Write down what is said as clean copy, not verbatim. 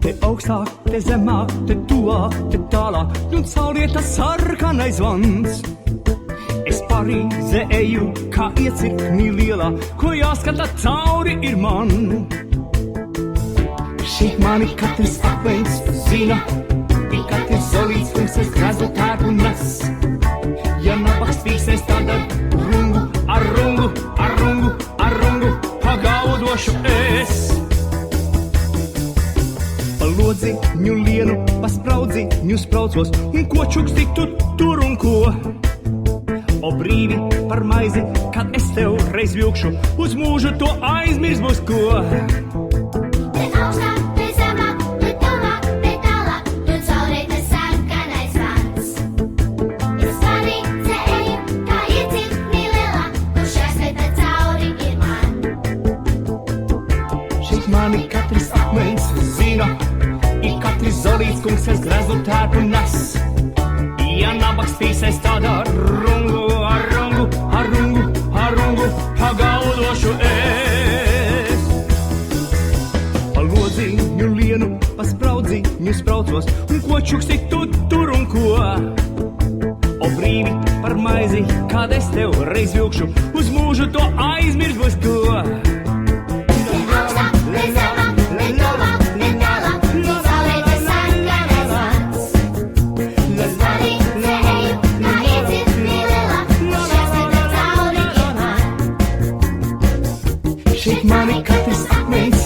Te augstāk, te zemāk, te tuvāk, te tālāk, un cauriet tas sarkanais zvans. Es Parīze eju, kā iecirknī lielā, ko jāskata cauri ir man. Šeit mani katrs akmens zina, ir katrs solīts, kungs es grazu tērpu nes. Ja nabaks fīksēs, tad ar rungu, pagaudošu es. Lodziņu lienu, paspraudziņu spraucos, un ko čuksti tu tur un ko? O brīvi par maizi, kad es tev reiz vilkšu, uz mūžu to aizmirst būs ko. Te augstāk, te zemāk, te tuvāk, te tālāk, tu caurē tas sarkanais zvans. Es Parīze eju, kā iecirknī lielā, kurš jāskata cauri ir man. Šeit mani katrs akmens zina, ir katrs zolīts, kungs es grazu tērpu nes. Ja nabaks fīsēs, tad ar rungu, pagaudošu es. Pa lodziņu lienu, pa spraudziņu spraucos, un ko čuksti tu tur un ko? O brīvi par maizi, kad es tev reiz vilkšu, uz mūžu to aizmirst būs ko. Šeit mani katrs akmens